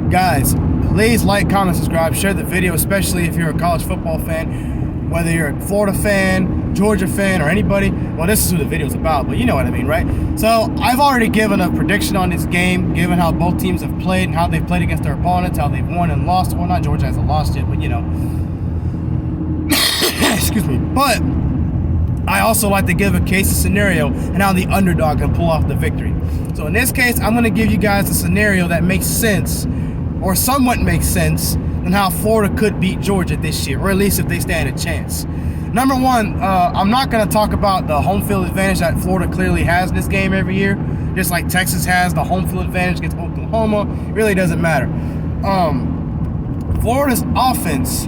Guys, please like, comment, subscribe, share the video, especially if you're a college football fan, whether you're a Florida fan, Georgia fan, or anybody. Well, this is who the video's about, but you know what I mean, right? So I've already given a prediction on this game, given how both teams have played and how they've played against their opponents, how they've won and lost. Well, not Georgia hasn't lost yet, but you know. Excuse me. But I also like to give a case scenario and how the underdog can pull off the victory. So in this case, I'm going to give you guys a scenario that makes sense, or somewhat makes sense, on how Florida could beat Georgia this year, or at least if they stand a chance. Number one, I'm not going to talk about the home field advantage that Florida clearly has in this game every year, just like Texas has the home field advantage against Oklahoma. It really doesn't matter. Florida's offense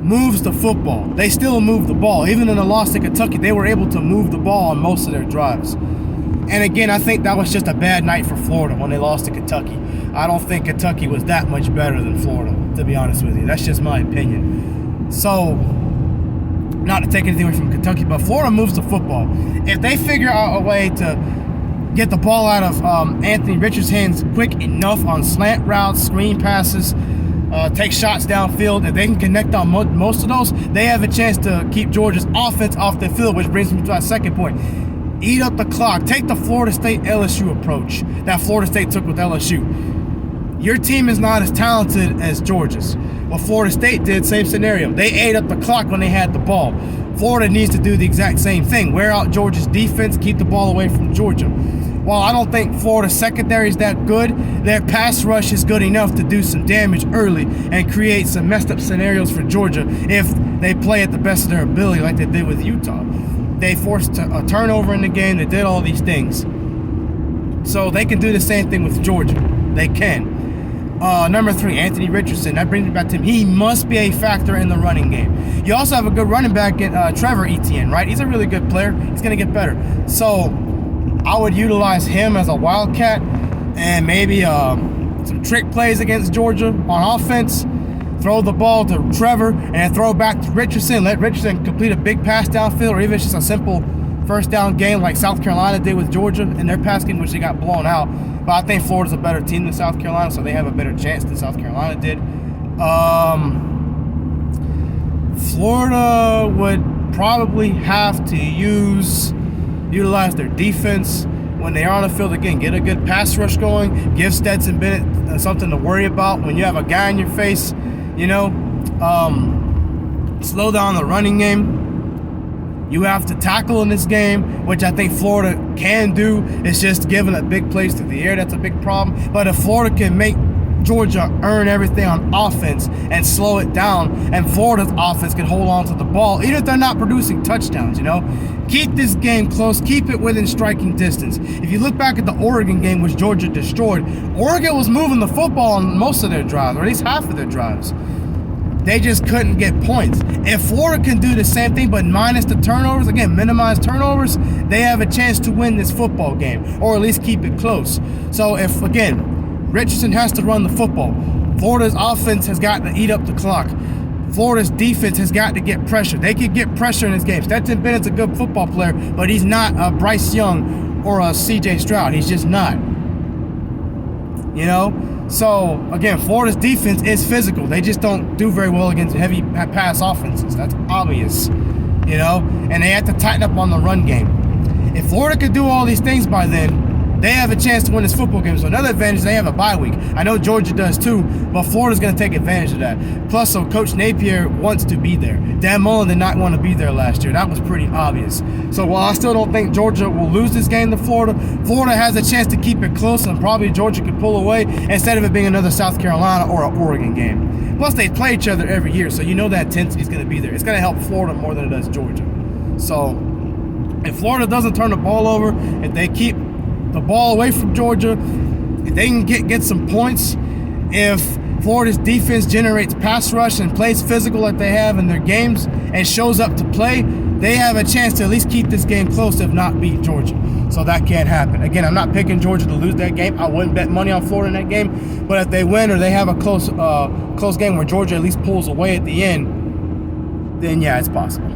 moves the football. They still move the ball. Even in the loss to Kentucky, they were able to move the ball on most of their drives. And again, I think that was just a bad night for Florida when they lost to Kentucky. I don't think Kentucky was that much better than Florida, to be honest with you. That's just my opinion. So, not to take anything away from Kentucky, but Florida moves the football. If they figure out a way to get the ball out of Anthony Richards' hands quick enough on slant routes, screen passes, take shots downfield, if they can connect on most of those, they have a chance to keep Georgia's offense off the field, which brings me to my second point. Eat up the clock. Take the Florida State-LSU approach that Florida State took with LSU. Your team is not as talented as Georgia's. What Florida State did, same scenario. They ate up the clock when they had the ball. Florida needs to do the exact same thing. Wear out Georgia's defense, keep the ball away from Georgia. While I don't think Florida's secondary is that good, their pass rush is good enough to do some damage early and create some messed up scenarios for Georgia if they play at the best of their ability like they did with Utah. They forced a turnover in the game. They did all these things. So they can do the same thing with Georgia. They can. Number 3, Anthony Richardson. That brings me back to him. He must be a factor in the running game. You also have a good running back in Trevor Etienne, right? He's a really good player. He's going to get better. So I would utilize him as a wildcat and maybe some trick plays against Georgia on offense. Throw the ball to Trevor and then throw it back to Richardson. Let Richardson complete a big pass downfield, or even just a simple first down game like South Carolina did with Georgia in their pass game, which they got blown out. But I think Florida's a better team than South Carolina, so they have a better chance than South Carolina did. Florida would probably have to utilize their defense when they are on the field. Again, get a good pass rush going. Give Stetson Bennett something to worry about when you have a guy in your face. You know, slow down the running game. You have to tackle in this game, which I think Florida can do. It's just giving a big plays through the air. That's a big problem. But if Florida can make Georgia earn everything on offense and slow it down, and Florida's offense can hold on to the ball, even if they're not producing touchdowns, you know, keep this game close, keep it within striking distance. If you look back at the Oregon game, which Georgia destroyed, Oregon was moving the football on most of their drives, or at least half of their drives. They just couldn't get points. If Florida can do the same thing, but minus the turnovers, again, minimize turnovers, they have a chance to win this football game, or at least keep it close. So if, again, Richardson has to run the football, Florida's offense has got to eat up the clock. Florida's defense has got to get pressure. They can get pressure in this game. Stetson Bennett's a good football player, but he's not a Bryce Young or a C.J. Stroud. He's just not. You know? So, again, Florida's defense is physical. They just don't do very well against heavy pass offenses. That's obvious, you know? And they have to tighten up on the run game. If Florida could do all these things by then, they have a chance to win this football game. So another advantage, they have a bye week. I know Georgia does too, but Florida's going to take advantage of that. Plus, so Coach Napier wants to be there. Dan Mullen did not want to be there last year. That was pretty obvious. So while I still don't think Georgia will lose this game to Florida, Florida has a chance to keep it close, and probably Georgia could pull away instead of it being another South Carolina or an Oregon game. Plus, they play each other every year, so you know that intensity is going to be there. It's going to help Florida more than it does Georgia. So if Florida doesn't turn the ball over, if they keep the ball away from Georgia, if they can get some points, if Florida's defense generates pass rush and plays physical like they have in their games and shows up to play, they have a chance to at least keep this game close, if not beat Georgia. So that can't happen. Again, I'm not picking Georgia to lose that game. I wouldn't bet money on Florida in that game. But if they win or they have a close game where Georgia at least pulls away at the end, then yeah, it's possible.